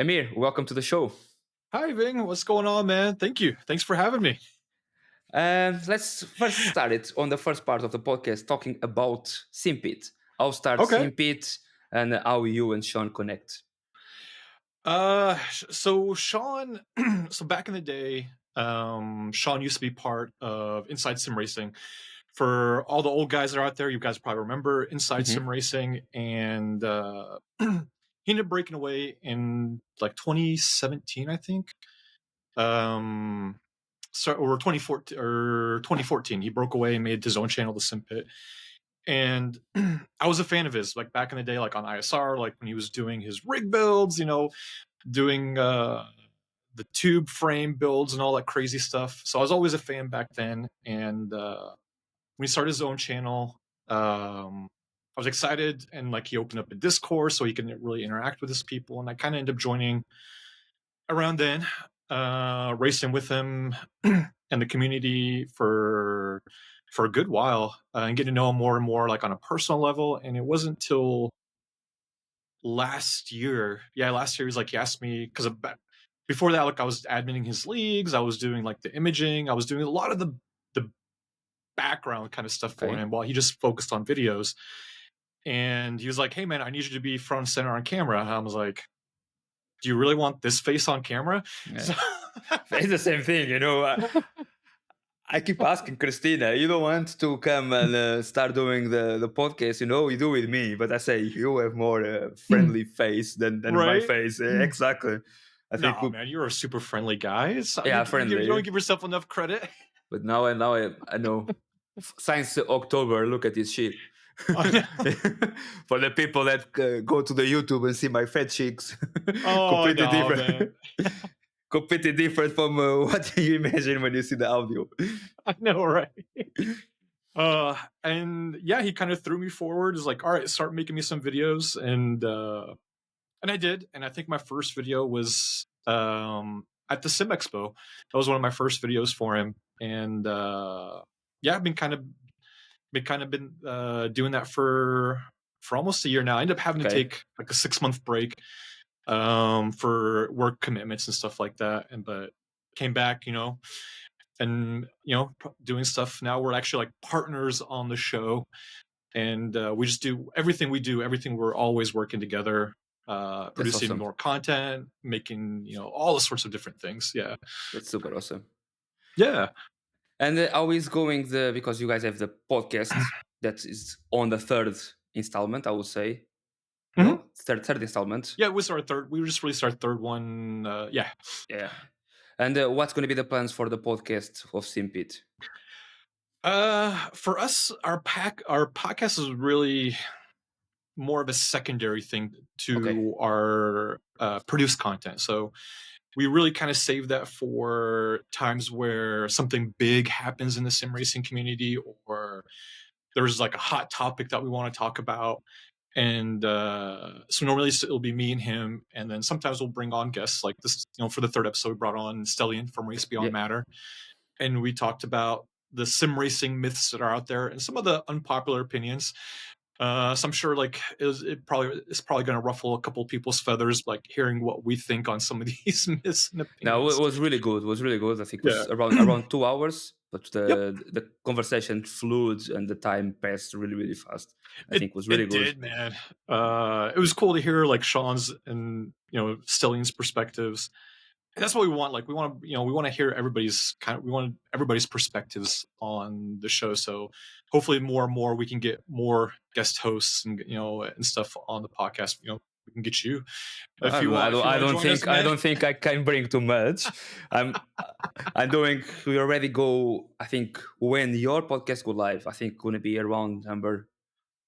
Ameer, welcome to the show. Hi, Ving. What's going on, man? Thank you. Thanks for having me. Let's first start it on the first part of the podcast talking about Simpit. I'll start Okay. Simpit and how you and Sean connect. So Sean, so back in the day, Sean used to be part of Inside Simracing. For all the old guys that are out there, you guys probably remember Inside Simracing, and he ended up breaking away in like 2017, I think. Or 2014, he broke away and made his own channel, the Simpit. And I was a fan of his, like back in the day, like on ISR, like when he was doing his rig builds, doing the tube frame builds and all that crazy stuff. So I was always a fan back then. And when he started his own channel, I was excited, and like he opened up a Discord so he can really interact with his people. And I kind of ended up joining around then, racing with him and the community for a good while, and getting to know him more and more, like on a personal level. And it wasn't until last year, he was like, he asked me, because before that, like I was adminning his leagues, I was doing like the imaging, I was doing a lot of the background kind of stuff for him while he just focused on videos. And he was like, hey man, I need you to be front and center on camera. And I was like, do you really want this face on camera? Yeah. So it's the same thing, I keep asking Christina, you don't want to come and start doing the podcast, you do with me. But I say, you have more friendly face than my face. Exactly. I think man, you're a super friendly guy. Friendly. You don't give yourself enough credit. But now I know. Since October, look at this shit. For the people that go to the YouTube and see my fat cheeks, completely different. Completely different from what you imagine when you see the audio. I know, right? And yeah, he kind of threw me forward. Is like, all right, start making me some videos, and I did. And I think my first video was at the Sim Expo. That was one of my first videos for him, and I've been doing that for almost a year now. I ended up having to take like a 6-month break for work commitments and stuff like that, but came back, and doing stuff now. We're actually like partners on the show, and we just do everything we're always working together, producing more content, making all the sorts of different things. Yeah, that's super awesome. Yeah. And how is going because you guys have the podcast that is on the third installment, I would say. No, third installment. Yeah, it was our third. We just released our third one. Yeah. And what's going to be the plans for the podcast of Simpit? For us, our podcast is really more of a secondary thing to our produced content. So we really kind of save that for times where something big happens in the sim racing community, or there's like a hot topic that we want to talk about. And so normally it'll be me and him, and then sometimes we'll bring on guests like this. For the third episode, we brought on Stellian from Race Beyond Matter, and we talked about the sim racing myths that are out there and some of the unpopular opinions. So I'm sure like it's probably going to ruffle a couple of people's feathers, like hearing what we think on some of these myths and opinions. No, it was really good. I think it was around 2 hours, but the conversation flew and the time passed really, really fast. I think it was really good. It did, man. It was cool to hear like Sean's and Stellian's perspectives. And that's what we want. Like we want to hear everybody's perspectives on the show. So hopefully more and more we can get more guest hosts and and stuff on the podcast. We can get you. I don't think I can bring too much. We already go. I think when your podcast go live, I think going to be around number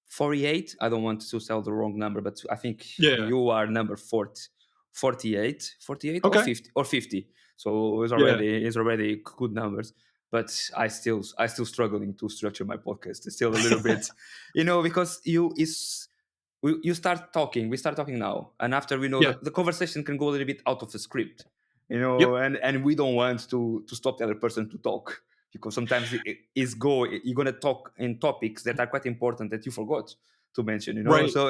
48. I don't want to sell the wrong number, but I think you are number 48 or 50. So it's already good numbers. But I still struggling to structure my podcast. It's still a little bit, because we start talking. We start talking now, and after we know the conversation can go a little bit out of the script, and we don't want to stop the other person to talk, because sometimes you're gonna talk in topics that are quite important that you forgot to mention, Right. So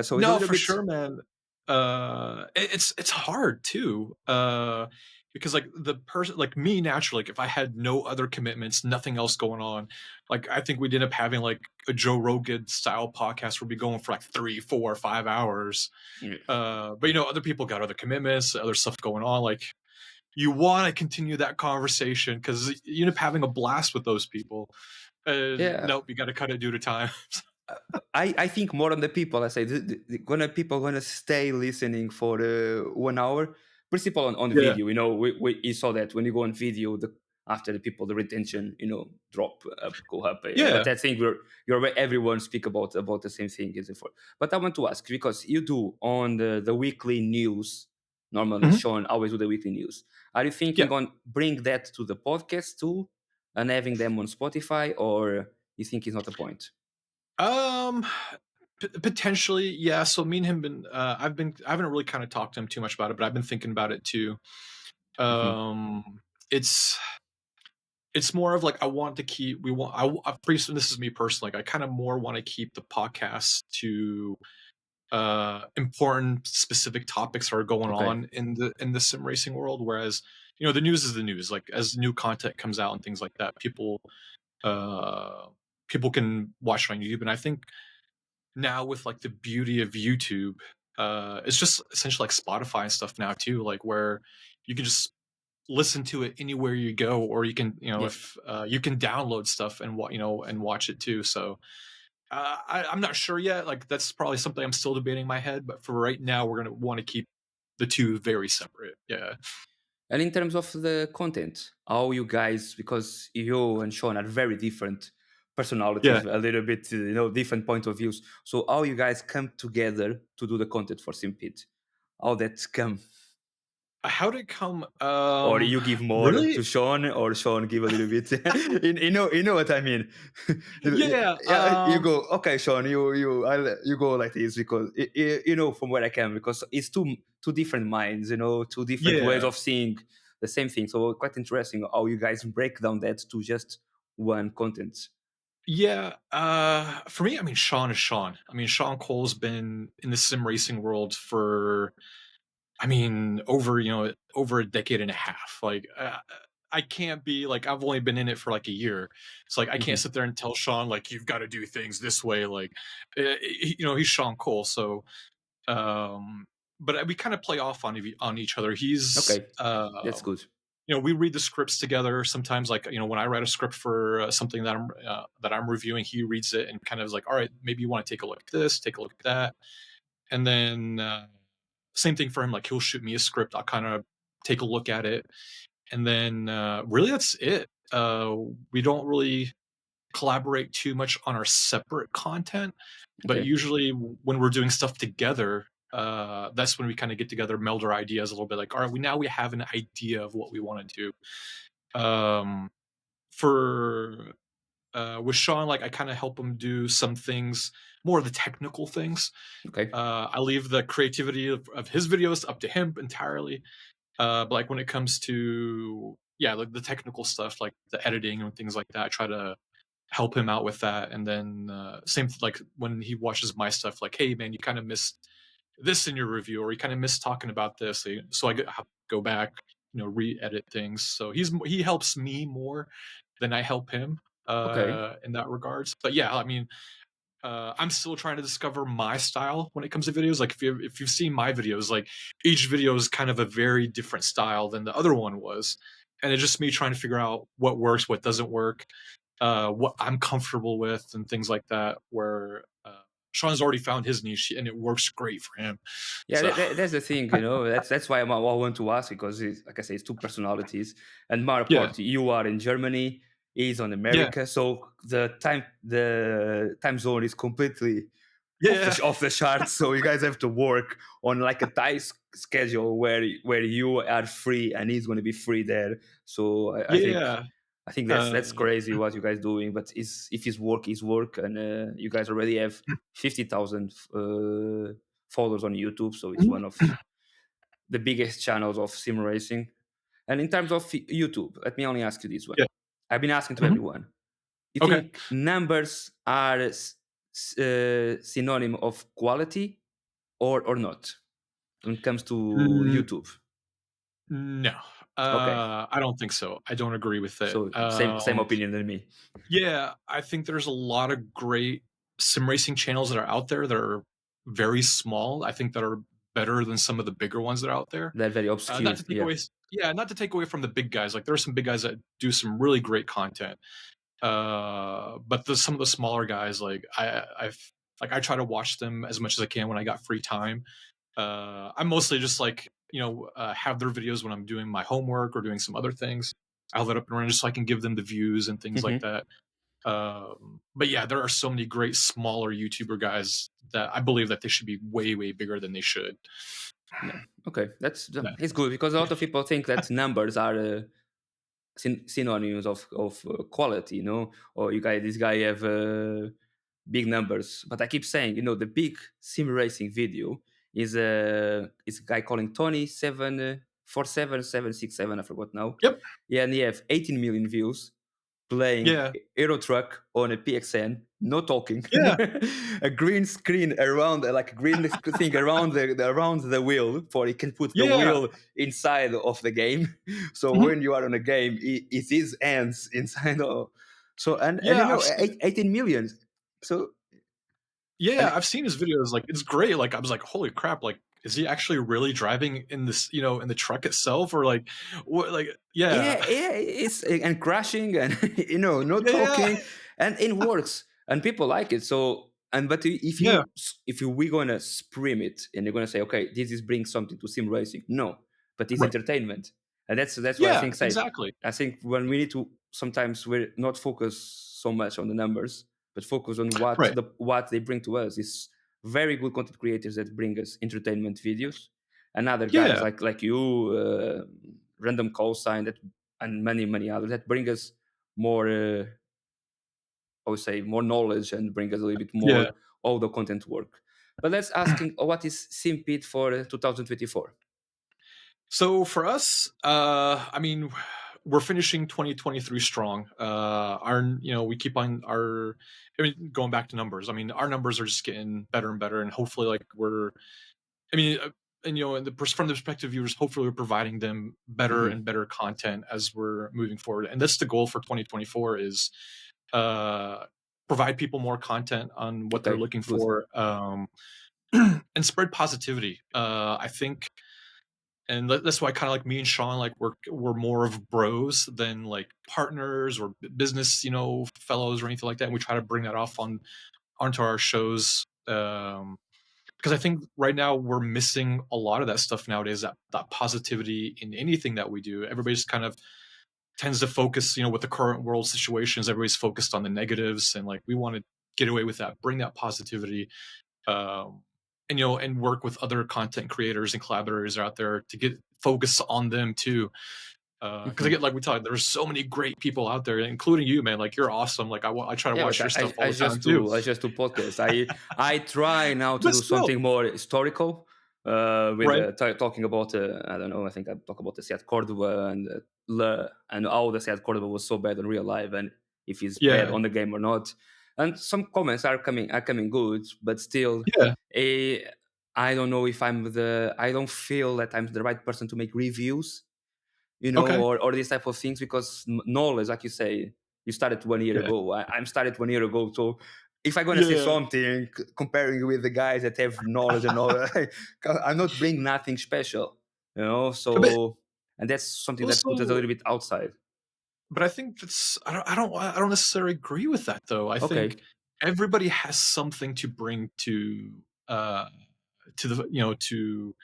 So no, for sure, man. it's hard too, because like the person like me naturally, like if I had no other commitments, nothing else going on, like I think we'd end up having like a Joe Rogan style podcast where we going for like 3, 4, 5 hours. Yeah. But other people got other commitments, other stuff going on. Like you want to continue that conversation because you end up having a blast with those people. Yeah. Nope, you got to cut it due to time. I think more on the people. I say people gonna stay listening for 1 hour. Principle on Yeah, video, you saw that when you go on video, after the retention, drop up, go up. yeah. But I think everyone speak about the same thing as before. But I want to ask because you do on the weekly news. Normally, Mhm. Sean always do the weekly news. Are you Yeah. thinking on bring that to the podcast too, and having them on Spotify, or you think it's not a point? Um, Potentially, yeah. So me and him I haven't really kind of talked to him too much about it, but I've been thinking about it too. Mhm. Um, it's it's more of like I want to keep we want I pretty this is me personally. Like I kind of more want to keep the podcast to important specific topics that are going Okay. on in the sim racing world, whereas the news is the news. Like as new content comes out and things like that, uh people can watch it on YouTube. And I think now with like the beauty of YouTube, it's just essentially like Spotify and stuff now too, like where you can just listen to it anywhere you go, or you can, Yeah. if you can download stuff and and watch it too. So I'm not sure yet. Like that's probably something I'm still debating in my head. But for right now, we're gonna want to keep the two very separate. Yeah, And in terms of the content, how you guys, because you and Sean are very different yeah. personalities, a little bit, different point of views. So how you guys come together to do the content for Simpit? How that come? How'd it come? Or you give more to Really? Sean, or Sean give a little bit. You know what I mean. Yeah. Yeah, you go okay, Sean. You go like this because from where I came, because it's two different minds, two different ways Yeah. of seeing the same thing. So quite interesting how you guys break down that to just one content. Yeah, for me, I mean, Sean is Sean. I mean, Sean Cole's been in the sim racing world for, I mean, over a decade and a half. Like, I can't be like, I've only been in it for like a year. It's like, I can't Mhm. sit there and tell Sean, like, you've got to do things this way. Like, he's Sean Cole. So, um, but we kind of play off on each other. He's, Okay, that's good. we read the scripts together sometimes. Like when I write a script for something that I'm reviewing, he reads it and kind of is like, all right, maybe you want to take a look at this, take a look at that. And then same thing for him. Like he'll shoot me a script, I'll kind of take a look at it, and then really that's it. We don't really collaborate too much on our separate content, but Okay. usually when we're doing stuff together, that's when we kind of get together, meld our ideas a little bit. Like, all right, we have an idea of what we want to do. For With Sean, like I kind of help him do some things, more of the technical things. Okay. I leave the creativity of his videos up to him entirely. But like when it comes to like the technical stuff, like the editing and things like that, I try to help him out with that. And then same like when he watches my stuff, like, hey man, you kind of missed this in your review, or you kind of missed talking about this. So have to go back, re-edit things. So he helps me more than I help him Okay. in that regards. But yeah, I mean, I'm still trying to discover my style when it comes to videos. Like if you've seen my videos, like each video is kind of a very different style than the other one was, and it's just me trying to figure out what works, what doesn't work, what I'm comfortable with, and things like that. Where Sean's already found his niche, and it works great for him. Yeah, So that's the thing, That's why I want to ask, because like I say, it's two personalities. And my yeah, part, you are in Germany, he's on yeah, America, so the time zone is completely off yeah, the charts. So you guys have to work on like a tight schedule where you are free and he's going to be free there. So I think yeah. I think that's Uh, crazy what you guys doing. But if his work is work, and you guys already have 50,000 followers on YouTube, so it's one of the biggest channels of sim racing. And in terms of YouTube, let me only ask you this one. yeah. I've been asking to Mhm. everyone. You Okay. think numbers are synonym of quality or not? when it comes to Mm, YouTube? no, Okay, I don't think so. I don't agree with it. so same opinion than me. Yeah, I think there's a lot of great sim racing channels that are out there that are very small. I think that are better than some of the bigger ones that are out there. They're very obscure. Not to take Yeah. away, yeah, not to take away from the big guys. Like there are some big guys that do some really great content. But some of the smaller guys, like I try to watch them as much as I can when I got free time. I'm mostly just like have their videos when I'm doing my homework or doing some other things. I'll let up and run just so I can give them the views and things like Hmm. that. But yeah, there are so many great smaller YouTuber guys that I believe that they should be way, way bigger than they should. Yeah. Okay, that's Yeah. it's good because a lot of people think that numbers are synonyms of quality, you know, or this guy have big numbers. But I keep saying, you know, the big sim racing video is a guy calling Tony 747 767. I forgot now. Yep. Yeah, and he have 18 million views playing Yeah. Aero Truck on a PXN, no talking, Yeah. a green screen around, like a green thing around around the wheel, for he can put the Yeah. wheel inside of the game. So Mhm. when you are on a game, it's his hands inside. So and you Yeah. know, 18 million. So Yeah, and I've seen his videos. Like, it's great. Like, I was like, holy crap! Like, is he actually really driving in this? In the truck itself, or like, what? Like, yeah, yeah, yeah, it's and crashing and you know, no yeah, talking, and it works, and people like it. So and but yeah, if you we're gonna stream it and you're gonna say, okay, this is bring something to sim racing, no, but it's right, entertainment, and that's what I yeah, think. Say, exactly, I think when we need to sometimes we're not focus so much on the numbers, but focus on right, what they bring to us. Is very good content creators that bring us entertainment videos, and other guys yeah, like you, random call sign that, and many others that bring us more, I would say, more knowledge and bring us a little bit yeah. more all the content work. But let's asking, what is Simpit for 2024? So for us, I mean, we're finishing 2023 strong. We keep on our, I mean, going back to numbers. I mean, our numbers are just getting better and better, and hopefully, like I mean, and from the perspective of viewers, hopefully we're providing them better Hmm. and better content as we're moving forward. And that's the goal for 2024 is uh, provide people more content on what they're Okay, looking good. for, and spread positivity. I think, and that's why kind of like me and Sean, like we're more of bros than like partners or business, fellows or anything like that. And we try to bring that off onto our shows. Because I think right now we're missing a lot of that stuff nowadays, that positivity in anything that we do. Everybody's kind of tends to focus, with the current world situations, everybody's focused on the negatives, and like we want to get away with that, bring that positivity, um, and work with other content creators and collaborators out there to get focus on them too. Because Hmm. again, like we talked, there's so many great people out there, including you, man. Like you're awesome. Like I try to Yeah, watch but your stuff all the time too. I just do podcasts. I try now to But do still, something more historical, with right? talking about, I don't know. I think I talk about the Seat Cordoba and and how the Seat Cordoba was so bad in real life, and if he's bad Yeah, on the game or not. And some comments are coming good, but still, yeah. eh, I don't know if I don't feel that I'm the right person to make reviews, Okay. or these type of things, because knowledge, like you say, you started 1 year Yeah. ago. I'm started 1 year ago, so if I'm gonna say Yeah. something comparing with the guys that have knowledge and all that, I'm not bringing nothing special, But So, and that's something that puts us a also, little bit outside. but I think that's I don't necessarily agree with that though. I think Okay, everybody has something to bring to the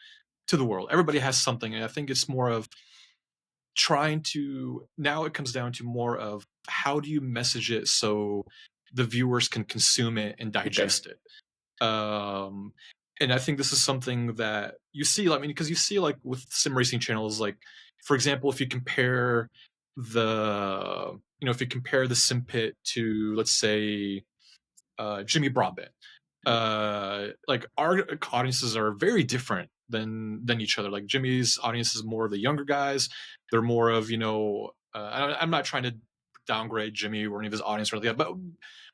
to the world. Everybody has something, and I think it's more of trying to now it comes down to more of how do you message it so the viewers can consume it and okay, digest it. Um, and I think this is something that you see. I mean, because you see, like with sim racing channels, like for example, if you compare if you compare the Simpit to, let's say, Jimmy Broadbent, like our audiences are very different than each other. Like Jimmy's audience is more of the younger guys. They're more of I'm not trying to downgrade Jimmy or any of his audience or anything, like that, but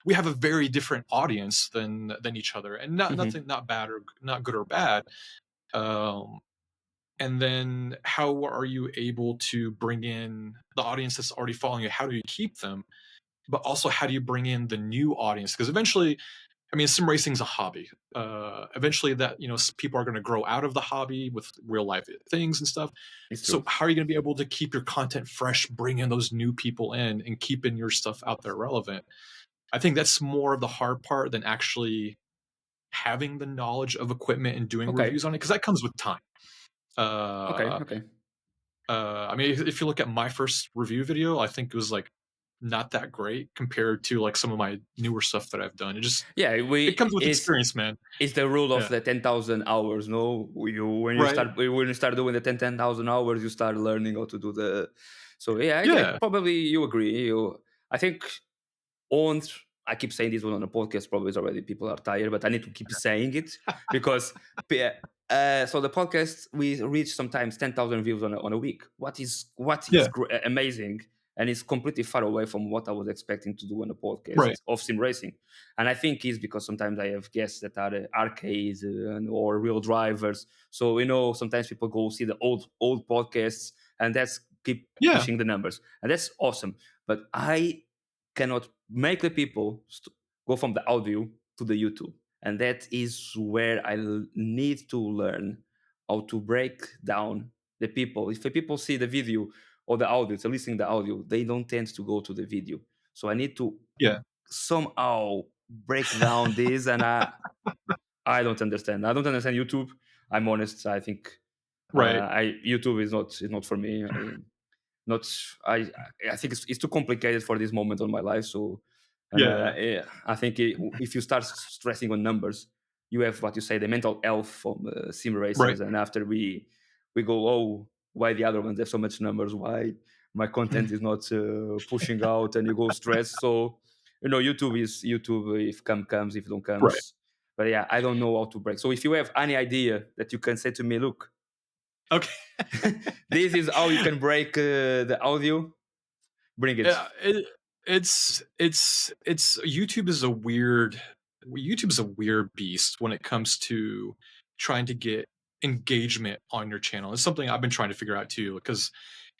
we have a very different audience than each other, and hmm, not bad or not good or bad. And then how are you able to bring in the audience that's already following you? How do you keep them? But also, how do you bring in the new audience? Because eventually, I mean, sim racing is a hobby. Eventually, that people are going to grow out of the hobby with real life things and stuff. It's So, true. how are you going to be able to keep your content fresh, bring in those new people in, and keeping your stuff out there relevant? I think that's more of the hard part than actually having the knowledge of equipment and doing Okay. reviews on it, because that comes with time. Okay. Uh, Okay. I mean, if you look at my first review video, I think it was like not that great compared to like some of my newer stuff that I've done. Yeah, It comes with experience, man. it's the rule of Yeah. the 10,000 hours. No, Right. when you start doing the 10,000 hours, you start learning how to do the. So yeah, I Yeah. probably you agree. I think on. I keep saying this one on the podcast. Probably it's already people are tired, but I need to keep saying it because. So the podcast we reach sometimes 10,000 views on a week. What is Yeah. amazing, and it's completely far away from what I was expecting to do on a Right. podcast of sim racing. And I think it's because sometimes I have guests that are arcades or real drivers. So sometimes people go see the old podcasts, and that's keep Yeah. pushing the numbers, and that's awesome. But I cannot make the people go from the audio to the YouTube, and that is where I need to learn how to break down the people. If the people see the video or the audio, they're listening to the audio, they don't tend to go to the video. So I need to Yeah. somehow break down this, and I don't understand. I don't understand YouTube. I'm honest. I think Right. I YouTube is not for me. Not I think it's too complicated for this moment on my life. So, and Yeah. I think if you start stressing on numbers, you have what you say the mental health from sim Right. racers, and after we go, oh, why the other ones have so much numbers? Why my content is not pushing out? And you go stress. So YouTube is YouTube. If comes, if don't Right. comes. But yeah, I don't know how to break. So if you have any idea that you can say to me, look, Okay. this is how you can break the audio. Bring it. Yeah. It's YouTube is a weird beast when it comes to trying to get engagement on your channel. It's something I've been trying to figure out too, because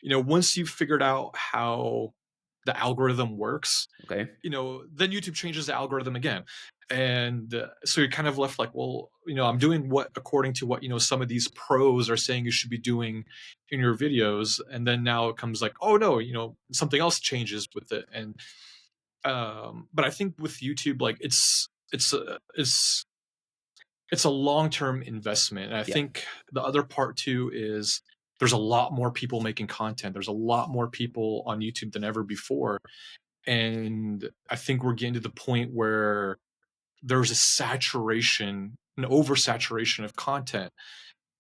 once you've figured out how the algorithm works, Okay. then YouTube changes the algorithm again. And so you're kind of left like, well, I'm doing what according to what, some of these pros are saying you should be doing in your videos. And then now it comes like, oh no, something else changes with it. And, but I think with YouTube, like it's a long-term investment. And I think the other part too is there's a lot more people making content. There's a lot more people on YouTube than ever before. And I think we're getting to the point where there's an oversaturation of content.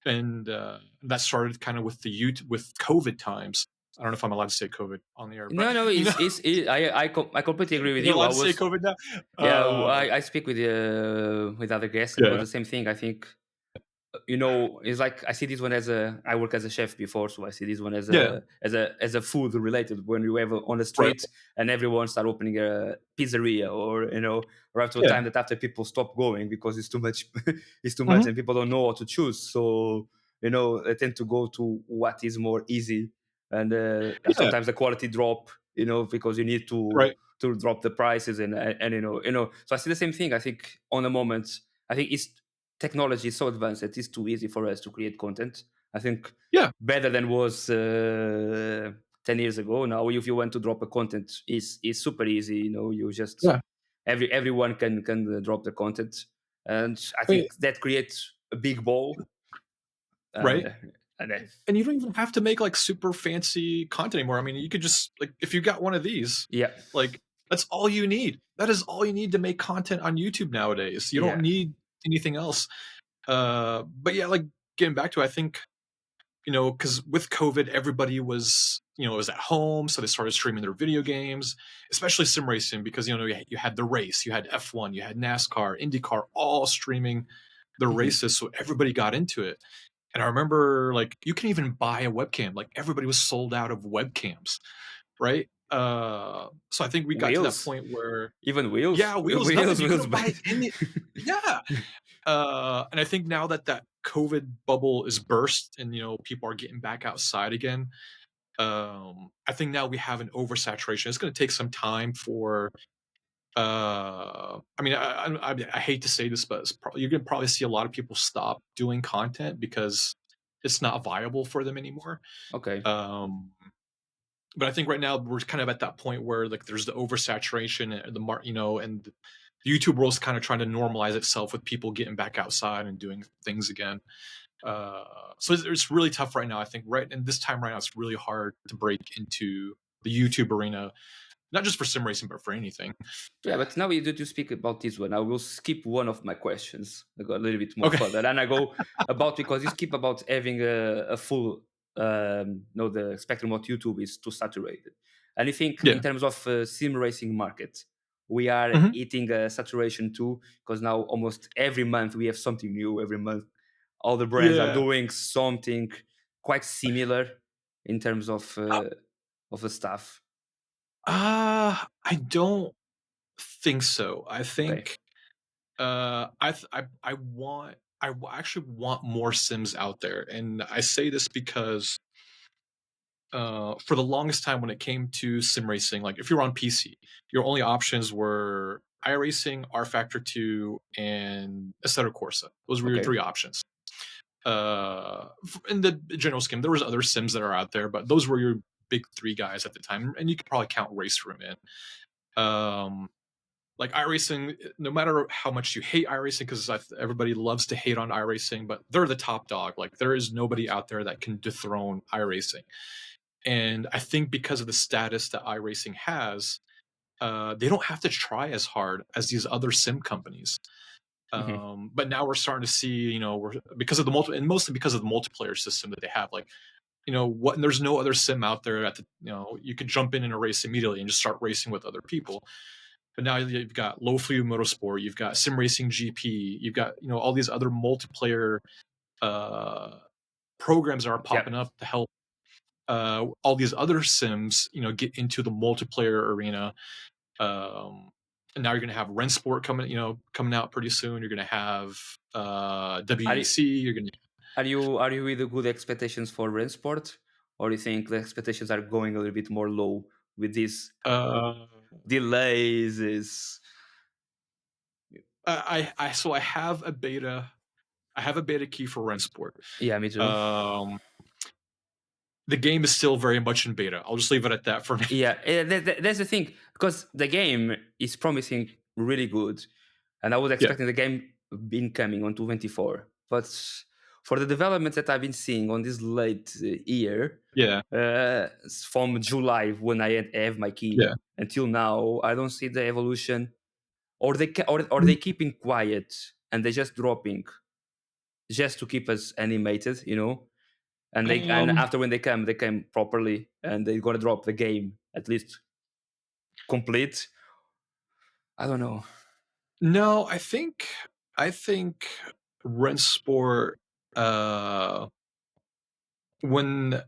And that started kind of with with COVID times. I don't know if I'm allowed to say COVID on the air, but No, I completely agree with you're you. allowed I to say was COVID now. yeah, I speak with other guests, and it was Yeah, the same thing. I think it's like I see this one I work as a chef before, so I see this one yeah, as a food related. When you have on the right, street and everyone start opening a pizzeria, or after a yeah, time that after people stop going because it's too much, it's too much, hmm and people don't know how to choose. So they tend to go to what is more easy, and yeah, sometimes the quality drop. Because you need right, to drop the prices and So I see the same thing. I think on the moment, I think it's technology is so advanced that it's too easy for us to create content. I think yeah, better than was 10 years ago. Now, if you want to drop a content, is super easy. You just yeah. everyone can drop the content, and I Wait, think that creates a big ball. And right. and And you don't even have to make like super fancy content anymore. I mean, you could just like if you got one of these, yeah, like that's all you need. That is all you need to make content on YouTube nowadays. You don't yeah, need anything else. But yeah, like getting back to, I think, because with COVID, everybody was at home, so they started streaming their video games, especially sim racing, because you had the race, you had F1, you had NASCAR, IndyCar, all streaming their hmm races, so everybody got into it. And I remember, like, you can even buy a webcam. Like, everybody was sold out of webcams, right? So I think we got to that wheels, point where, even yeah, wheels, nothing. You wheels couldn't buy back. any. Yeah. And I think now that COVID bubble is burst and people are getting back outside again, I think now we have an oversaturation. It's going to take some time for. I mean, I hate to say this, but you're going to probably see a lot of people stop doing content because it's not viable for them anymore. Okay. But I think right now we're kind of at that point where like there's the oversaturation and and the YouTube world's kind of trying to normalize itself with people getting back outside and doing things again. So it's really tough right now. I think and this time right now it's really hard to break into the YouTube arena, not just for sim racing but for anything. Yeah, but now you do speak about this one. I will skip one of my questions. I go a little bit more further, and I go about because you skip about having a full the spectrum of YouTube is too saturated. And I think in terms of sim racing market, we are hitting a saturation too, because now almost every month we have something new. Every month, all the brands are doing something quite similar in terms of the stuff. I don't think so. I think I actually want more sims out there, and I say this because for the longest time when it came to sim racing, like if you're on PC, your only options were iRacing, R Factor 2, and Assetto Corsa. Those were your three options. In the general scheme, there was other sims that are out there, but those were your big three guys at the time, and you could probably count Race Room in. Like iRacing, no matter how much you hate iRacing, because everybody loves to hate on iRacing, but they're the top dog. Like there is nobody out there that can dethrone iRacing. And I think because of the status that iRacing has, they don't have to try as hard as these other sim companies. But now we're starting to see, because of the and mostly because of the multiplayer system that they have, like, there's no other sim out there at the, you could jump in a race immediately and just start racing with other people. But now you've got Low Flew Motorsport, you've got Simracing GP, you've got, all these other multiplayer programs that are popping up to help all these other sims, get into the multiplayer arena. And now you're going to have Rennsport coming out pretty soon. You're going to have WEC. You're going to. Are you with the good expectations for Rennsport, or do you think the expectations are going a little bit more low with these delays? I have a beta. I have a beta key for Rennsport. Yeah, me too. The game is still very much in beta. I'll just leave it at that for now. Yeah, that's the thing, because the game is promising really good, and I was expecting the game being coming on 2024. But for the developments that I've been seeing on this late year, from July when I have my key until now, I don't see the evolution, or they keeping quiet and they're just dropping, just to keep us animated, And and after when they came properly, and they're gonna drop the game at least complete. I don't know. No, I think Rennsport, when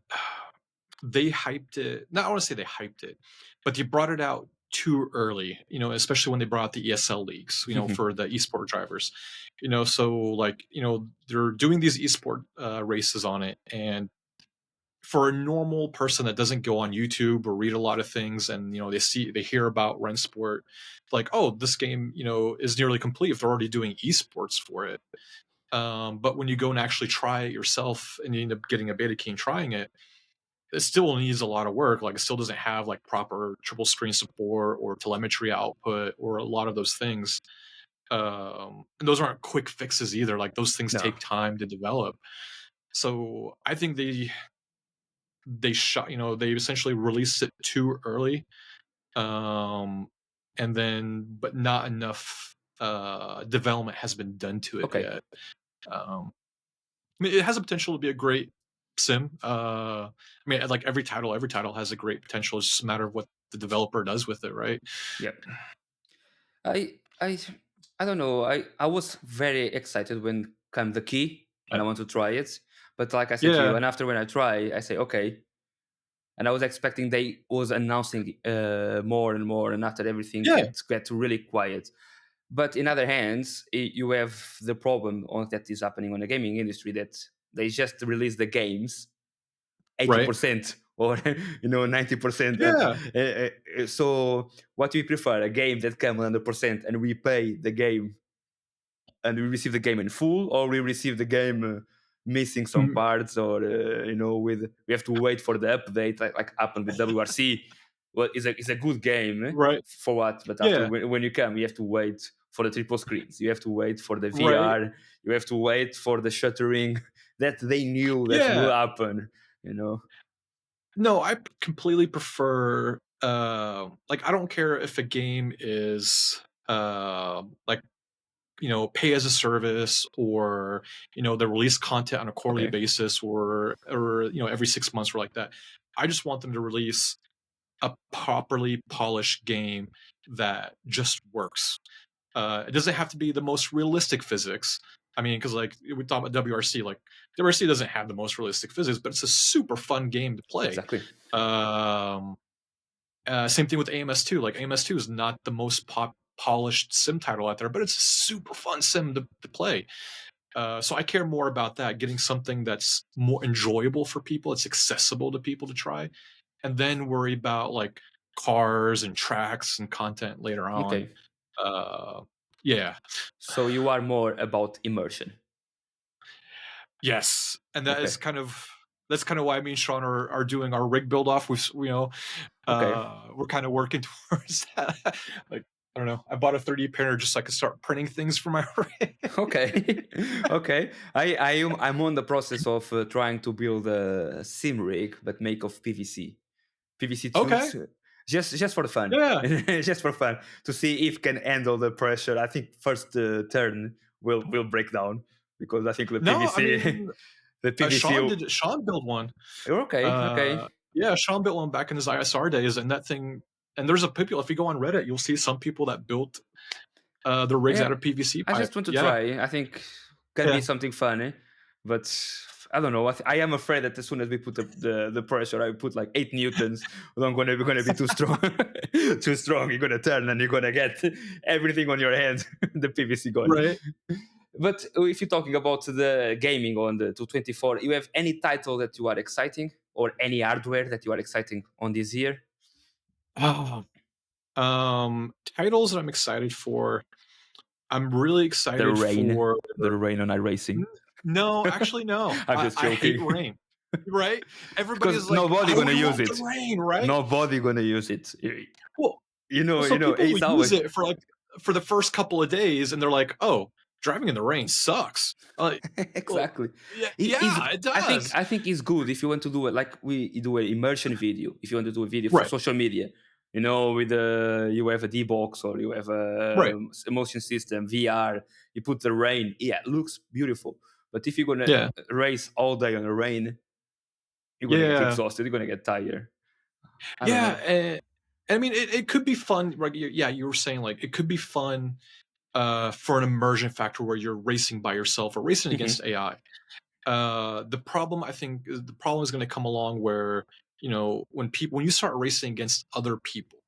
they hyped it, not I want to say they hyped it, but they brought it out too early, especially when they brought out the ESL leagues, for the esport drivers, so like, they're doing these esport races on it. And for a normal person that doesn't go on YouTube or read a lot of things, and they hear about Rennsport, like, oh, this game is nearly complete if they're already doing esports for it. But when you go and actually try it yourself and you end up getting a beta key and trying it, it still needs a lot of work. Like it still doesn't have like proper triple screen support or telemetry output or a lot of those things. And those aren't quick fixes either. Like those things take time to develop. So I think they essentially released it too early. And then, but not enough development has been done to it yet. I mean, it has a potential to be a great sim. I mean, like every title has a great potential. It's just a matter of what the developer does with it, right? Yep. I don't know. I was very excited when came the key and I want to try it. But like I said to you, and after when I try, I say okay. And I was expecting they was announcing more and more, and after everything get really quiet. But in other hands, you have the problem that is happening on the gaming industry, that they just release the games 80% or 90%. Yeah. So what we prefer, a game that comes 100% and we pay the game and we receive the game in full, or we receive the game missing some parts, or we have to wait for the update, like happened with WRC. Well, it's a good game, Right. for what, but after when you come, you have to wait for the triple screens, you have to wait for the VR, you have to wait for the shuttering that they knew that will happen. No, I completely prefer like, I don't care if a game is like, pay as a service, or they release content on a quarterly basis, or every 6 months or like that. I just want them to release a properly polished game that just works. It doesn't have to be the most realistic physics. I mean, because like we talk about WRC, like WRC doesn't have the most realistic physics, but it's a super fun game to play. Exactly. Same thing with AMS2. Like AMS2 is not the most polished sim title out there, but it's a super fun sim to play. So I care more about that, getting something that's more enjoyable for people, it's accessible to people to try, and then worry about like cars and tracks and content later on. Okay. Yeah. So you are more about immersion. Yes, and that is that's kind of why me and Sean are doing our rig build off. We're kind of working towards that. Like, I don't know, I bought a 3D printer just so I could start printing things for my rig. Okay. I'm on the process of trying to build a sim rig, but make of PVC tubes. Just for fun. Just for fun, to see if can handle the pressure. I think first turn will break down, because I think the PVC. I mean, the PVC. Sean built one. Okay. Yeah, Sean built one back in his ISR days, and that thing. And there's people. If you go on Reddit, you'll see some people that built their rigs out of PVC pipe. I just want to try. I think can be something funny, but I don't know. I am afraid that as soon as we put the pressure, I put like 8 newtons, I'm going to be too strong. Too strong. You're going to turn and you're going to get everything on your hand. The PVC gone. Right. But if you're talking about the gaming on the 224, you have any title that you are exciting, or any hardware that you are exciting on this year? Titles that I'm excited for. I'm really excited for the rain on iRacing. No, actually, no. I'm just joking. I hate rain. Right? Everybody's like, nobody gonna use it. Rain, right? Nobody gonna use it. Well, people use it for the first couple of days, and they're like, "Oh, driving in the rain sucks." Exactly. Well, it does. I think it's good if you want to do it like we do an immersion video. If you want to do a video for social media, with you have a D-box, or you have a motion system, VR, you put the rain. Yeah, it looks beautiful. But if you're gonna race all day on the rain, you're gonna get exhausted. You're gonna get tired. I mean, it could be fun. Right? Yeah, you were saying like it could be fun for an immersion factor where you're racing by yourself or racing against AI. The problem is going to come along where when you start racing against other people,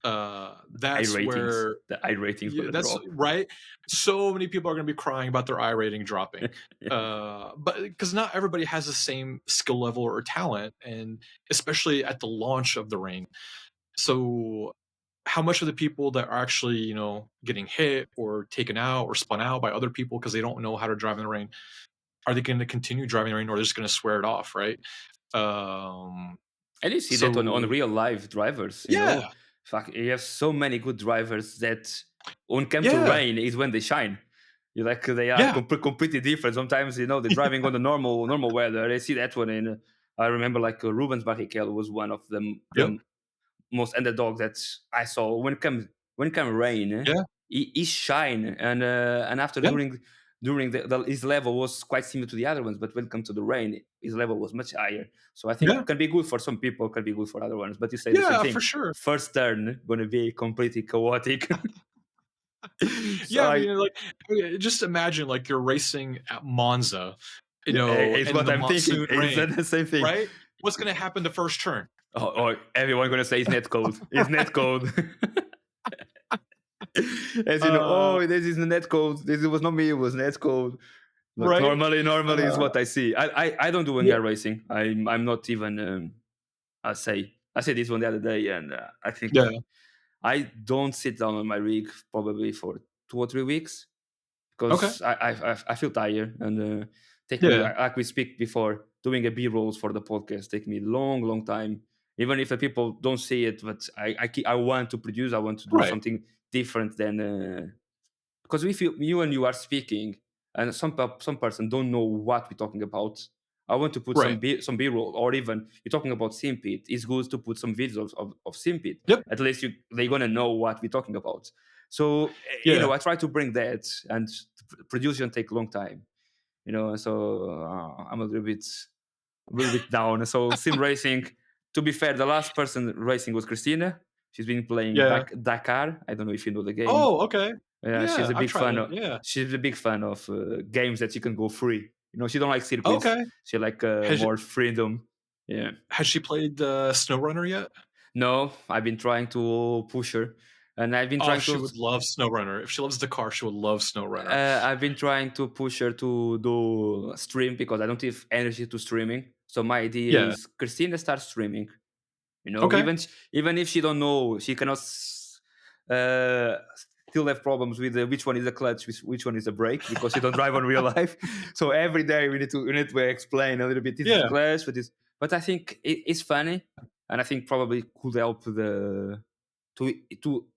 that's where the iRatings that's drop. Right. So many people are going to be crying about their iRating dropping, but because not everybody has the same skill level or talent, and especially at the launch of the rain. So how much of the people that are actually getting hit or taken out or spun out by other people because they don't know how to drive in the rain, are they going to continue driving in the rain, or they're just going to swear it off, right? And you see that on real live drivers. You have so many good drivers that when come to rain is when they shine. They are completely different. Sometimes they're driving on the normal weather. I see that one in. I remember Rubens Barrichello was one of them. Most underdog that I saw when come rain. He shine, and after during his level was quite similar to the other ones, but when it comes to the rain, his level was much higher. So I think it can be good for some people, can be good for other ones. But you say the same thing. For sure. First turn gonna be completely chaotic. Just imagine you're racing at Monza, it's what I'm thinking. It's the same thing, right? What's gonna happen the first turn? Or everyone gonna say it's net code. It's net code. As you know, oh, this is the net code. This was not me. It was net code. But Right? normally is what I see. I don't do Yeah. air racing. I'm not even. I said this one the other day, and I think Yeah. I don't sit down on my rig probably for 2 or 3 weeks Okay. because I feel tired and take me Yeah. like we speak before doing a B rolls for the podcast take me long time. Even if the people don't see it, but I want to produce. I want to do Right. something different than because if you and you are speaking and some person don't know what we're talking about. I want to put Right. some b-roll, or even you're talking about Simpit. It's good to put some videos of Simpit. Yep. At least they're gonna know what we're talking about. So Yeah. I try to bring that, and production take a long time. So I'm a little bit down. So sim racing. To be fair, the last person racing was Christina. She's been playing Yeah. Dakar. I don't know if you know the game. Oh, okay. Yeah, Yeah, I've tried it. Yeah. she's a big fan of games that you can go free. She don't like circuits. Okay. She like Has more freedom. Yeah. has she played SnowRunner yet? No, I've been trying to push her, and I've been Oh, trying she to. would love SnowRunner. If she loves the car, she would love SnowRunner. I've been trying to push her to do stream because I don't have energy to streaming. So my idea Yeah. is Christina starts streaming. Okay. Even if she don't know, she cannot uh, still have problems with which one is a clutch, which one is a brake, because she don't drive on real life. So every day we need to explain a little bit. This is Yeah. clutch, but I think it's funny, and I think probably could help to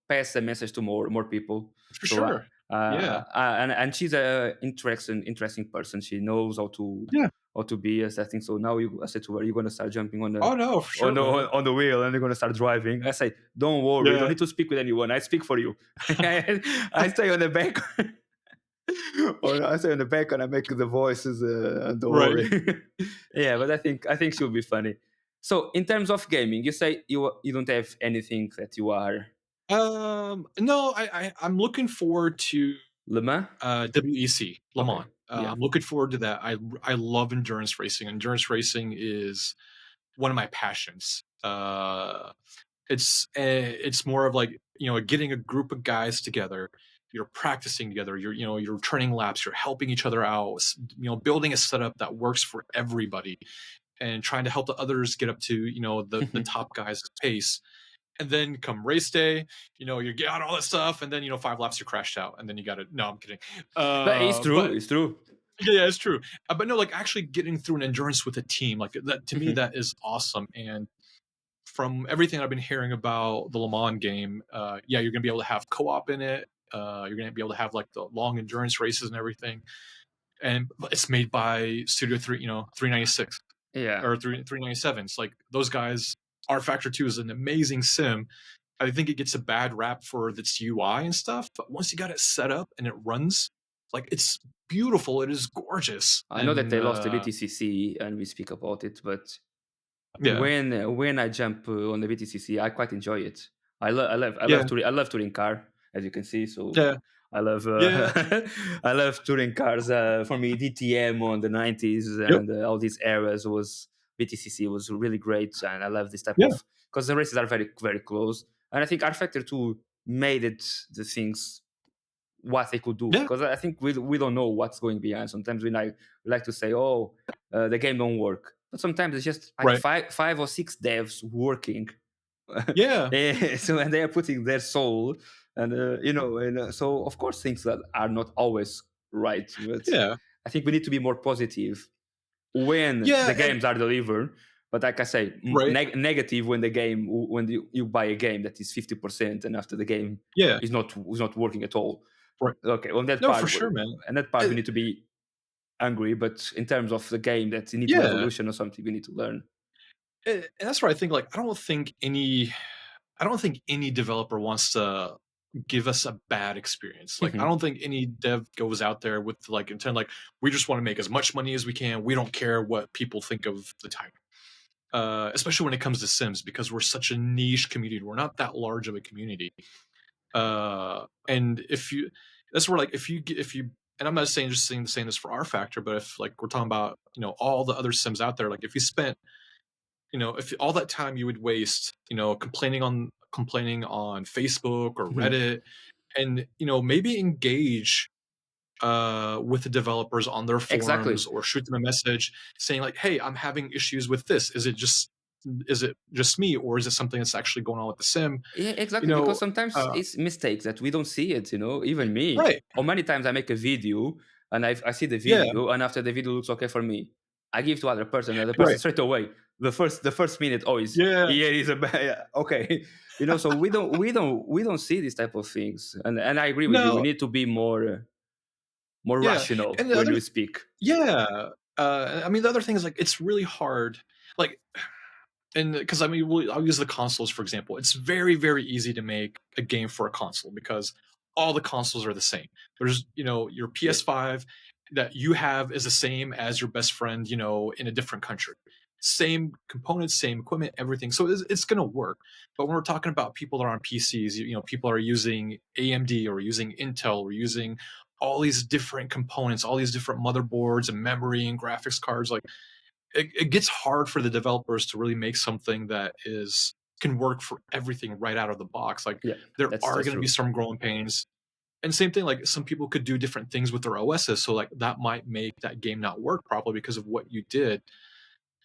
pass the message to more people. For So sure. Yeah. and she's a interesting person. She knows Yeah. how to be. I think so. Now I said to her, you're gonna start jumping on the Oh no, for sure, man. on the wheel, and you're gonna start driving. I say, don't worry, you don't Yeah. need to speak with anyone. I speak for you. I stay on the back. Or I stay on the back and I make the voices. Don't Right. worry. Yeah, but I think she'll be funny. So in terms of gaming, you say you don't have anything that you are No, I'm looking forward to Le Mans. WEC Le Okay. Mans. Yeah. I'm looking forward to that. I love endurance racing. Endurance racing is one of my passions. It's more of like getting a group of guys together. You're practicing together. You're turning laps. You're helping each other out. Building a setup that works for everybody, and trying to help the others get up to the top guys' pace. And then come race day, you get out all that stuff, and then 5 laps you crashed out, and then you got to. No, I'm kidding. But it's true. But It's true. yeah, it's true. But no, like actually getting through an endurance with a team, like that to me, that is awesome. And from everything I've been hearing about the Le Mans game, yeah, you're gonna be able to have co-op in it. You're gonna be able to have like the long endurance races and everything. And it's made by Studio 396 Yeah. or 397. It's like those guys. R Factor 2 is an amazing sim. I think it gets a bad rap for its UI and stuff, but once you got it set up and it runs, like it's beautiful. It is gorgeous. I know that they lost the BTCC, and we speak about it, but yeah, when I jump on the BTCC, I quite enjoy it. I yeah, I love touring car, as you can see. So yeah, I love yeah, I love touring cars. For me, DTM on the 90s yep, and all these eras was BTCC was really great, and I love this type yeah, of because the races are very close, and I think R Factor 2 made it the things what they could do, yeah, because I think we don't know what's going behind. Sometimes we like to say, oh, the game don't work, but sometimes it's just like right, five or six devs working. yeah, So and they are putting their soul, and so of course things that are not always right, but yeah, I think we need to be more positive when yeah, the and games are delivered. But like I say, right, negative when you buy a game that is 50% and after the game yeah, is not working at all. right. Okay, on that No, part, for sure, man. and that part we Uh, need to be angry. But in terms of the game that you need to yeah, evolution or something, we need to learn. and that's what I think. Like, I don't think any developer wants to give us a bad experience. Like, I Mhm. don't think any dev goes out there with like intent, like we just want to make as much money as we can. We don't care what people think of the title. Especially when it comes to Sims, because we're such a niche community. We're not that large of a community. And if you, that's where like if you, and I'm not saying saying this for our factor, but if like we're talking about all the other Sims out there, like if you spent if all that time you would waste complaining on Facebook or Mhm. Reddit, and maybe engage with the developers on their Exactly. forums, or shoot them a message saying like, "Hey, I'm having issues with this. Is it just me, or is it something that's actually going on with the sim?" Yeah, You exactly. Because know, sometimes uh, it's mistakes that we don't see it, even me. right? Or many times I make a video and I see the Yeah, video, and after the video looks okay for me, I give to other person, and the person right. straight away, the first minute, oh, is Yeah, here is a yeah, okay. So we don't see these type of things. And I agree with you. We no, need to be more yeah, rational and the when other, we speak. yeah. I mean, the other thing is like it's really hard, like, and because I mean, I'll use the consoles for example. It's very, very easy to make a game for a console because all the consoles are the same. There's, your Yeah. PS5 that you have is the same as your best friend, in a different country. Same components, same equipment, everything. So it's going to work. But when we're talking about people that are on PCs, people are using AMD or using Intel or using all these different components, all these different motherboards and memory and graphics cards. Like, it gets hard for the developers to really make something that is can work for everything right out of the box. Like, Yeah, there that's are that's going to be true. some growing pains. And same thing, like some people could do different things with their OSs, so like that might make that game not work properly because of what you did.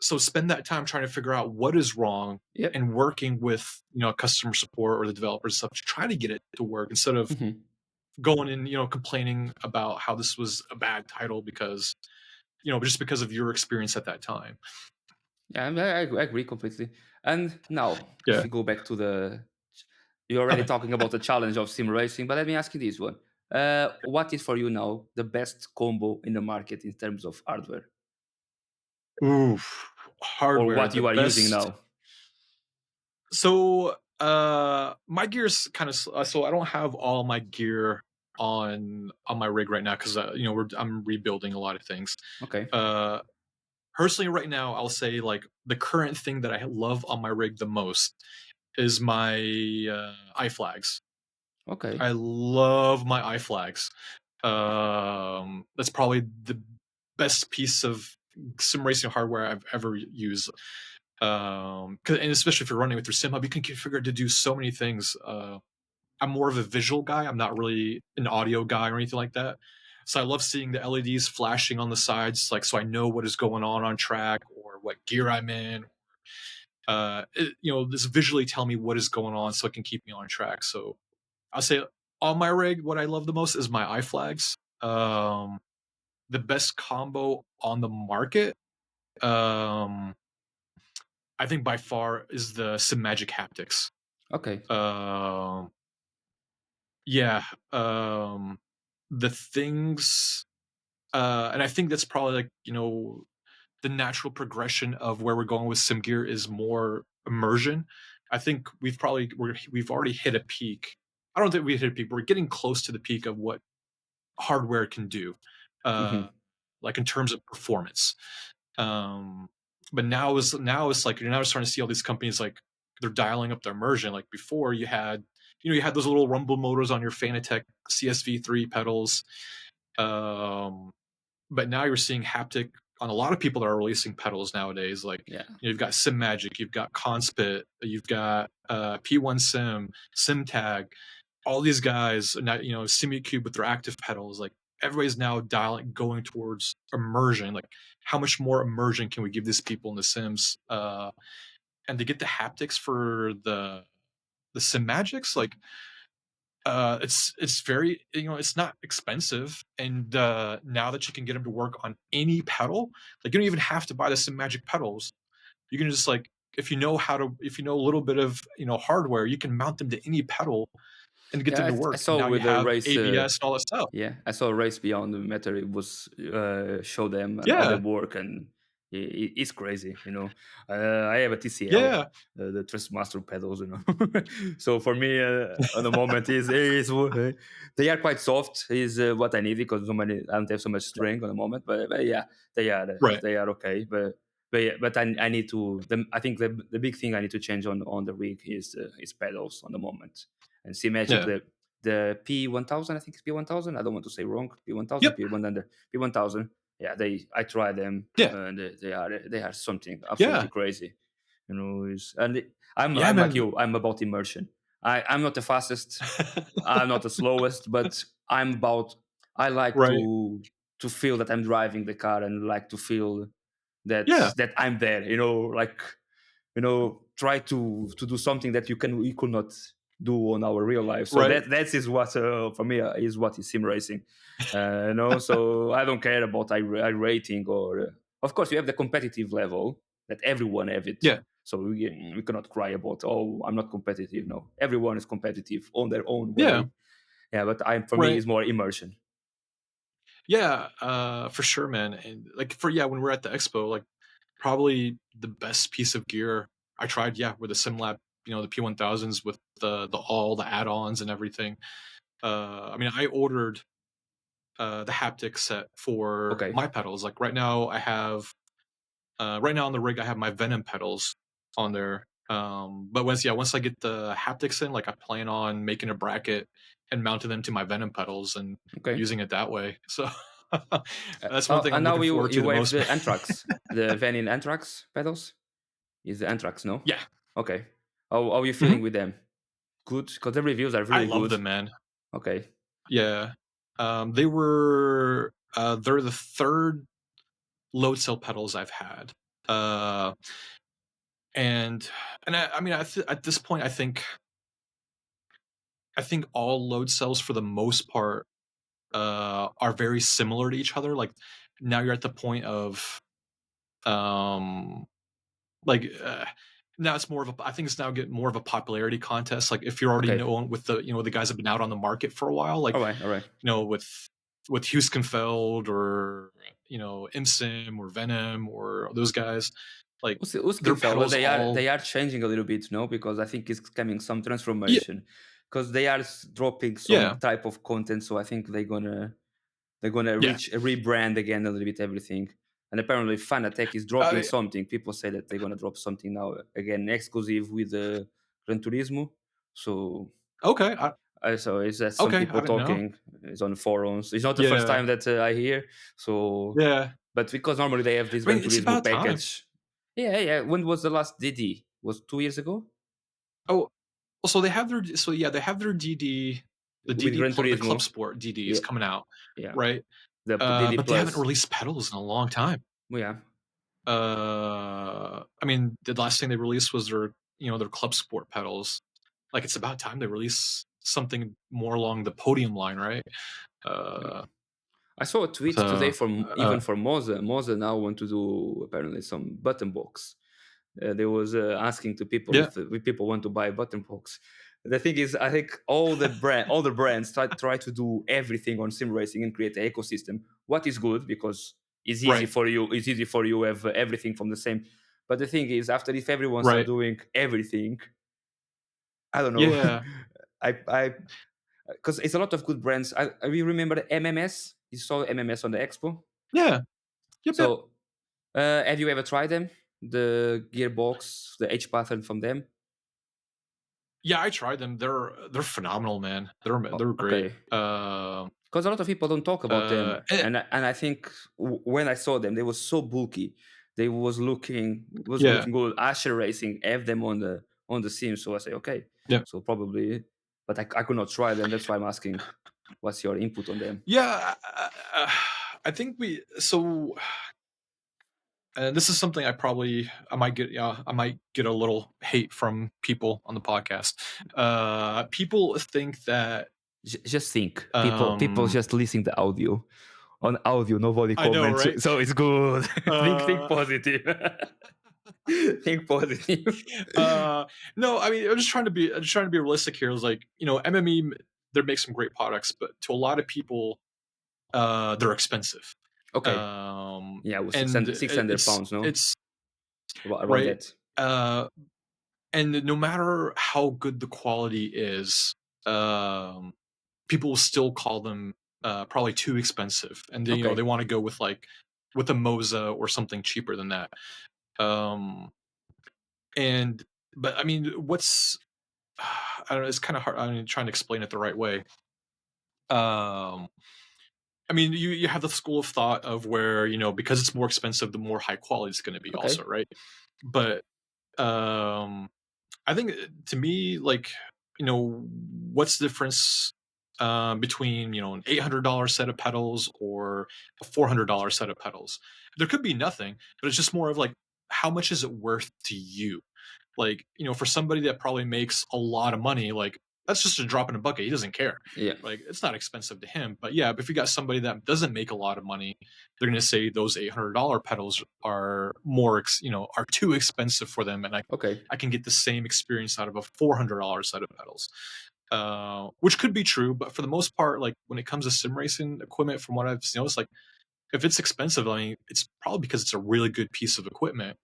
So spend that time trying to figure out what is wrong Yep. and working with customer support or the developers and stuff to try to get it to work, instead of Mhm. going and complaining about how this was a bad title because just because of your experience at that time. Yeah, I agree completely. And now, if Yeah. we go back to you're already Okay. talking about the challenge of sim racing, but let me ask you this one: what is for you now the best combo in the market in terms of hardware, Oof. or Hardware, what the you are using best. now? So, my gear's kind of so I don't have all my gear on my rig right now because I'm rebuilding a lot of things. Okay, Uh, Personally, right now, I'll say like the current thing that I love on my rig the most is my iFlags. okay, I love my iFlags. That's probably the best piece of sim racing hardware I've ever used. And especially if you're running with your sim hub, you can configure it to do so many things. I'm more of a visual guy. I'm not really an audio guy or anything like that. So I love seeing the LEDs flashing on the sides, like so I know what is going on track or what gear I'm in. This visually tell me what is going on so it can keep me on track. So I'll say on my rig, what I love the most is my iFlags. The best combo on the market, um, I think by far is the Simagic Haptics. okay, Um, yeah, the things, and I think that's probably like the natural progression of where we're going with sim gear is more immersion. I think we've already hit a peak. I don't think we hit a peak, but we're getting close to the peak of what hardware can do, uh, hmm like in terms of performance. Um, but now it's like you're now starting to see all these companies like they're dialing up their immersion. Like before, you had those little rumble motors on your Fanatec CSV3 pedals, but now you're seeing haptic on a lot of people that are releasing pedals nowadays. Like yeah, you've got SimMagic, you've got Conspit, you've got P1 Sim, SimTag, all these guys, now, Simicube with their active pedals. Like everybody's now going towards immersion. Like how much more immersion can we give these people in the Sims? And to get the haptics for the Sim Magics, like it's very, it's not expensive, and now that you can get them to work on any pedal, like you don't even have to buy the Sim Magic pedals. You can just like if you know a little bit of hardware, you can mount them to any pedal and get yeah. them to I work. And saw now you with the have race. ABS and all that stuff. Yeah, I saw a race beyond the matter. It was show them and how they Yeah, work, and it's crazy. I have a TCL, yeah, the Trustmaster pedals. So for me, on the moment is they are quite soft. Is what I need because I don't have so much strength on the moment. But yeah, they are right, they are okay. But I need to. I think the big thing I need to change on the rig is pedals on the moment. And see Magic yeah, the P1000, I think it's P1000. I don't want to say wrong. P1000, yep, P100, P1000. Yeah, I tried them, yeah, and they are something yeah, absolutely crazy. And yeah, I'm like man, you. I'm about immersion. I'm not the fastest, I'm not the slowest, but I like Right. to feel that I'm driving the car and like to feel Yeah. that I'm there. Like try to do something that we could not do on our real life. So Right. that is what for me is what is sim racing. So I don't care about I rating or of course you have the competitive level that everyone have it. Yeah. So we cannot cry about, oh, I'm not competitive. No, everyone is competitive on their own Yeah. way. Yeah, but for me Right. it's more immersion. Yeah. For sure, man. And like when we're at the expo, like probably the best piece of gear I tried, were the SimLab, the P1000s with the all the add-ons and everything. I mean, I ordered the haptic set for Okay. my pedals. Like right now, right now on the rig, I have my Venom pedals on there. But once I get the haptics in, like I plan on making a bracket and mounting them to my Venom pedals and Okay. using it that way. So that's one thing And I'm now looking you forward to you the have most. the Anthrax, the Venin Anthrax pedals. Is the Anthrax, no? Yeah. Okay. How are you feeling Mhm. with them? Good, because the reviews are I really love good. them, man. Okay. Yeah. They're the third load cell pedals I've had. Uh, and I mean, at this point, I think all load cells for the most part are very similar to each other. Like now you're at the point of um, like now it's more of a. I think it's now getting more of a popularity contest. Like if you're already Okay. known with the guys that have been out on the market for a while, like All right. All right. with Huskenfeld or Imsim or Venom or those guys, like their Uskinfeld, pedals all. they are changing a little bit, no? Because I think it's coming some Yeah, transformation. Because they are dropping some yeah, type of content, so I think they're gonna yeah. rebrand again a little bit everything. And apparently, Fanatec is dropping Uh, something. People say that they're gonna drop something now again, exclusive with the Gran Turismo. So okay, so it's that some okay. I people didn't know. talking. It's on forums. It's not the first Yeah, time that I hear. So, yeah. but because normally they have this I Gran mean, it's Turismo about time. package. Yeah, yeah. When was the last DD? Was 2 years ago Oh, so they have their they have their DD, the with DD Gran plus the Club Turismo? Sport DD is Yeah, coming out, yeah. right? The DD But they haven't Plus. released pedals in a long time. Yeah. I mean, the last thing they released was their Club Sport pedals. Like it's about time they release something more along the podium line, right? Yeah. Uh, I saw a tweet today so from even for Moza. Moza now want to do apparently some button box. They was asking to people yeah, if people want to buy a button box. The thing is, I think all the brands try to do everything on sim racing and create an ecosystem. What is good because it's easy right, for you. It's easy for you to have everything from the same. But the thing is, after if everyone start right, doing everything, I don't know. yeah, I because it's a lot of good brands. I you remember the MMS? You saw MMS on the expo. yeah, yep, yep. So have you ever tried them? The gearbox, the H pattern from them? Yeah, I tried them. They're phenomenal, man. They're great. Okay, because a lot of people don't talk about them, Eh, and I think when I saw them, they were so bulky. They was yeah, looking good. Asher Racing have them on the sim, so I say okay. yeah, So probably, but I could not try them. That's why I'm asking, what's your input on them? yeah. I think we so. And this is something I might get I might get a little hate from people on the podcast. People think that Just think, people um just listen to audio. On audio, nobody I know, comments, right? so it's good. Think Uh positive. Think positive. no, I mean I'm just trying to be realistic here. It's like, MME they make some great products, but to a lot of people they're expensive. Okay, yeah, it was And 600 pounds, no, it's around right. that. Uh and no matter how good the quality is, um people will still call them probably too expensive, and they Okay, want to go with a Moza or something cheaper than that. Um, and but I mean, what's I don't know. It's kind of hard. I mean, trying to explain it the right way. Um, I mean, you have the school of thought of where because it's more expensive, the more high quality it's going to be, also, okay, right? But I think to me, like. what's the difference between an $800 set of pedals or a $400 set of pedals? There could be nothing, but it's just more of like, how much is it worth to you? Like, for somebody that probably makes a lot of money, like, that's just a drop in a bucket. He doesn't care. Yeah. Like, it's not expensive to him. But yeah, if you got somebody that doesn't make a lot of money, they're going to say those $800 pedals are are too expensive for them, and I can get the same experience out of a $400 set of pedals. Which could be true, but for the most part, like, when it comes to sim racing equipment, from what I've noticed, like, if it's expensive, I mean, it's probably because it's a really good piece of equipment.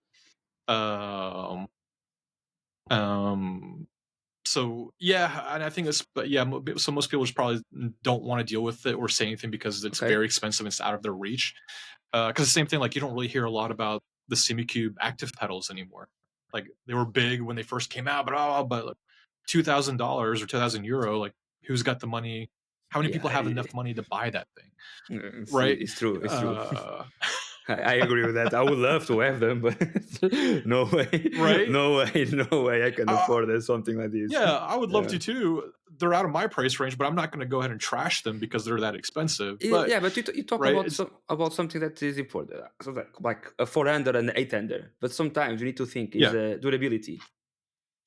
So yeah, and I think that's, but yeah, so most people just probably don't want to deal with it or say anything because it's very expensive and it's out of their reach. Because the same thing, like, you don't really hear a lot about the SimiCube active pedals anymore. Like, they were big when they first came out, but like $2,000 or €2,000, like, who's got the money? How many people have enough money to buy that thing? Right? It's true. I agree with that. I would love to have them, but no way, right? No way I can afford something like this. Yeah, I would love to too. They're out of my price range, but I'm not going to go ahead and trash them because they're that expensive. But you talk about something that is important, so like a 400 and 800. But sometimes you need to think is durability. You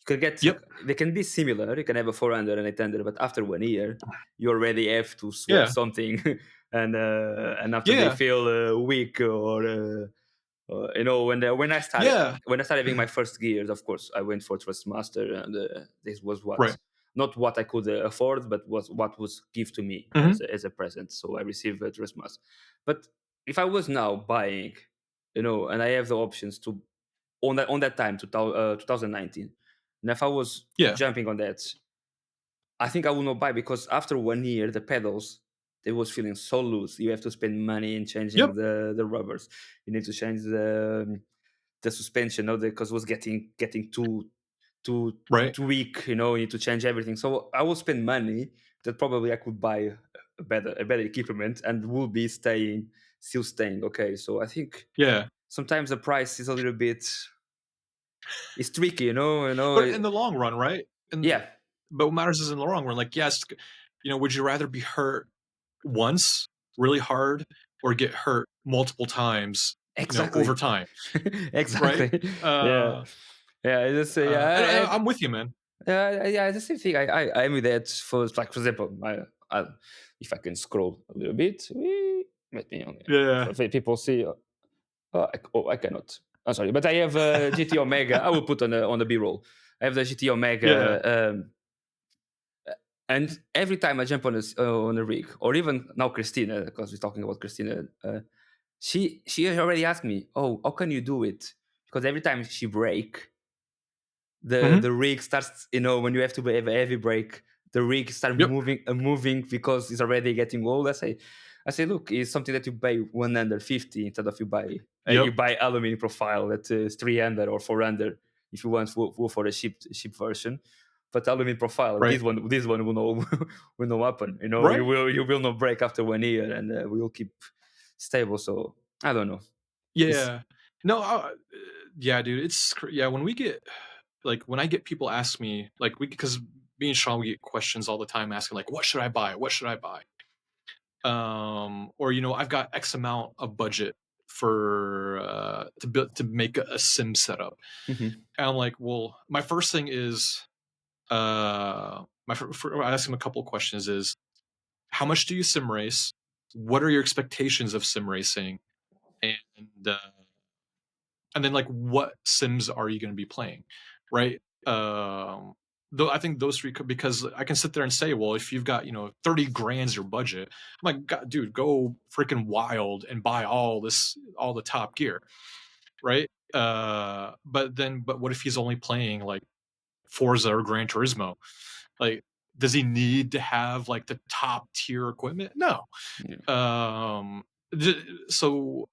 can get they can be similar. You can have a 400 and 800, but after 1 year, you already have to swap something, and after they feel weak or when I started having my first gears, of course I went for Trustmaster, and this was not what I could afford, but was what was given to me as a present. So I received a Trustmaster. But if I was now buying, and I have the options to on that time, 2019, and if I was jumping on that, I think I will not buy, because after 1 year, the pedals, they was feeling so loose. You have to spend money in changing the rubbers. You need to change the suspension, because it was getting too weak. You need to change everything. So I will spend money that probably I could buy a better equipment and will be still staying. Okay, so I think sometimes the price is a little bit. It's tricky, But in the long run, right? Yeah. But what matters is in the long run. Like, yes, would you rather be hurt once really hard or get hurt multiple times over time? Exactly. Right? I'm with you, man. The same thing. I'm with that. For example, if I can scroll a little bit, let me people see. I cannot. I'm sorry, but I have GT Omega. I will put on the B-roll. I have the GT Omega, and every time I jump on a rig, or even now Christina, because we're talking about Christina, she already asked me, "Oh, how can you do it?" Because every time she brake, the rig starts. When you have to have a heavy brake, the rig starts moving because it's already getting old. I say, look, it's something that you buy 150 instead of you buy aluminum profile that is 300 or 400 if you want for a cheap version. But aluminum profile, this one will not happen. You will not break after 1 year, and we will keep stable. So I don't know. Yeah. Yeah, dude. It's when we get when I get people ask me, like, because me and Sean, we get questions all the time asking, like, what should I buy? What should I buy? Or I've got X amount of budget for to make a sim setup. And I'm like, well, my first thing is I ask them a couple of questions: is how much do you sim race? What are your expectations of sim racing? And then, like, what sims are you going to be playing, right? Though I think those three, because I can sit there and say, well, if you've got 30 grand's your budget, I'm like, God, dude, go freaking wild and buy all the top gear, right? But what if he's only playing like Forza or Gran Turismo? Like, does he need to have like the top tier equipment? No. So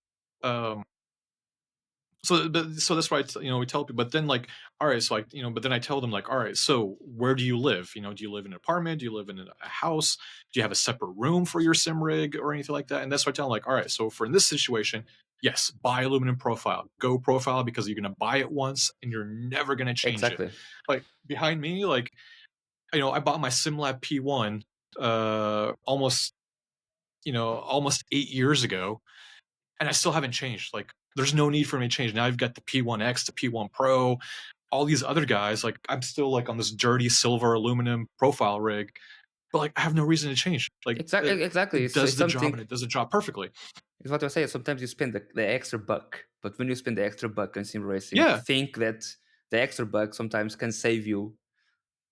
that's why we tell people. But then, like, all right, so but then I tell them, like, all right, so where do you live? Do you live in an apartment? Do you live in a house? Do you have a separate room for your sim rig or anything like that? And that's why I tell them, like, all right, so for in this situation, yes, buy aluminum profile, go profile, because you're gonna buy it once and you're never gonna change it. Like, behind me, like, I bought my SimLab P1 almost 8 years ago, and I still haven't changed. Like, there's no need for me to change. Now I've got the P1X, the P1 Pro, all these other guys. Like, I'm still like on this dirty silver aluminum profile rig, but like I have no reason to change. Like, Exactly. it does It's the job, something. and it does the job perfectly. It's what I say. Sometimes you spend the extra buck, but when you spend the extra buck in sim racing, Yeah, think that the extra buck sometimes can save you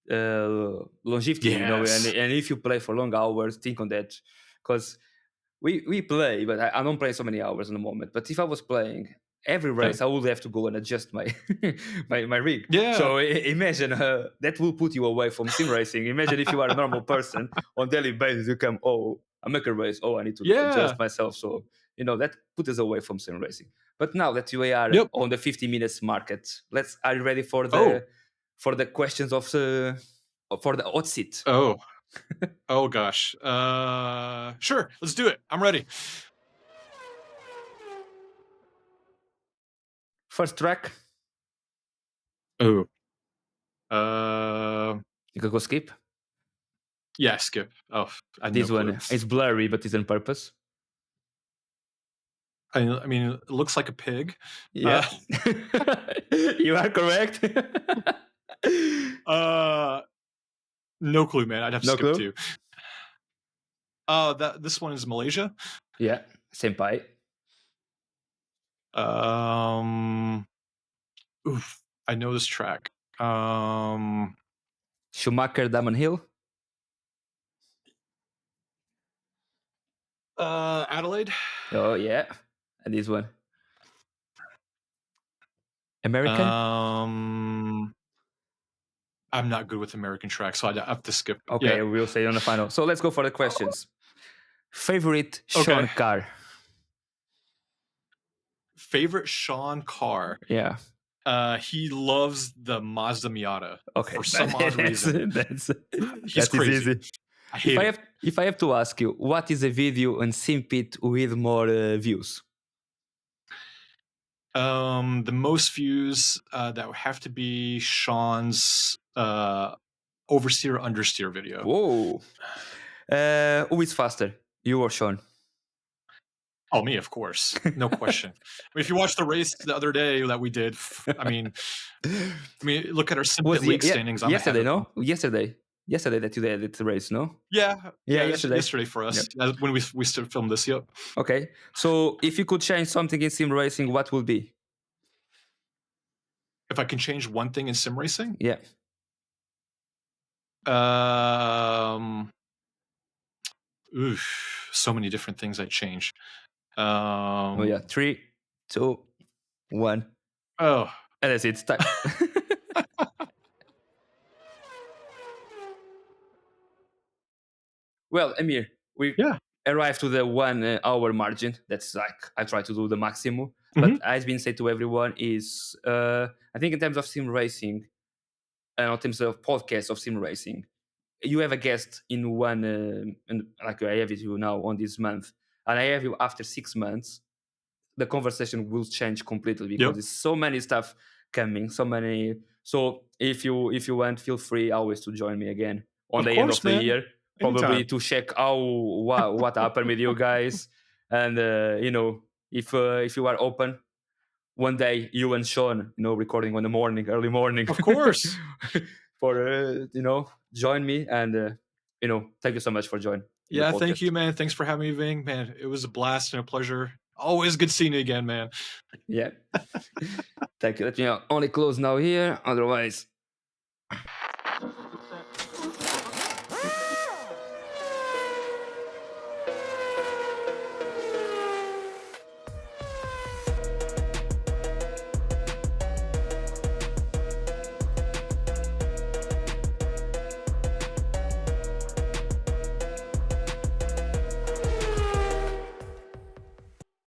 longevity. yes, And if you play for long hours, think on that, because we play, but I don't play so many hours in the moment. But if I was playing every race, I would have to go and adjust my my rig. yeah, So imagine that will put you away from sim racing. Imagine if you are a normal person on daily basis, you come, oh, I make a race, oh, I need to yeah. adjust myself. So that put us away from sim racing. But now that we are Yep. on the 50 minutes market, are you ready for Oh, the questions of for the hot seat? oh, oh gosh. Sure, let's do it. I'm ready. First track, Oh, you can go skip. yeah, skip. Oh, I had no This clue. one is blurry, but it's on purpose. I mean, it looks like a pig. Yeah, you are correct. No clue, man. I'd have to No skip clue. too. This one is Malaysia. Yeah, senpai. Oof, I know this track. Schumacher, Diamond Hill. Adelaide. Oh yeah, and this one. American. I'm not good with American tracks, so I have to skip. Okay, Yeah. we'll say on the final. So let's go for the questions. Favorite Sean car? Favorite Sean car? Yeah. He loves the Mazda Miata. Okay. For some odd reason. He's crazy. Easy. I hate it. If I have to ask you, what is a video on Simpit with more views? The most views that would have to be Sean's oversteer understeer video. Whoa. Who is faster, you or Sean? Oh, me, of course. No question. If you watched the race the other day that we did, I mean, look at our Simpit league standings. Yesterday, no? Yesterday that you did the race, no? Yeah, yesterday for us. Yep. When we still filmed this, yep. Okay, so if you could change something in sim racing, what would be? If I can change one thing in sim racing? Yeah. So many different things I'd change. Oh yeah, 3, 2, 1. Oh, and that's it. It's time. Well, Ameer, we arrived to the 1 hour margin. That's like I try to do the maximum. But as been said to everyone, is I think in terms of sim racing, and in terms of podcast of sim racing, you have a guest in one, and like I have you now on this month, and I have you after 6 months. The conversation will change completely because there's so many stuff coming, so many. So if you want, feel free always to join me again on the end of the year, probably to check what happened with you guys, and if you are open. One day, you and Sean, recording on the morning, early morning. Of course. For join me, and thank you so much for joining. Yeah, thank you, man. Thanks for having me, Ving. Man, it was a blast and a pleasure. Always good seeing you again, man. Yeah. Thank you. Let me only close now here, otherwise